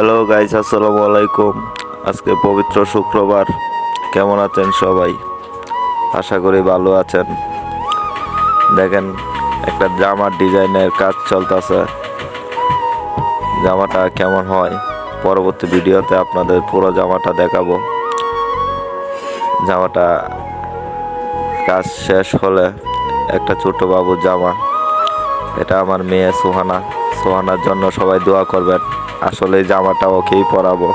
Hello guys, আসসালামু আলাইকুম। আজকে পবিত্র শুক্রবার। কেমন আছেন সবাই? আশা করি ভালো আছেন। দেখেন, একটা জামার ডিজাইনের কাজ চলতেছে। জামাটা কেমন হয় পরবর্তী ভিডিওতে আপনাদের পুরো জামাটা দেখাবো। জামাটা কাজ শেষ হলে একটা ছোট বাবুর জামা। এটা আমার মেয়ে সোহানার জন্য সবাই দোয়া করবেন। আসলে এই জামাটা ওকেই পরাবো।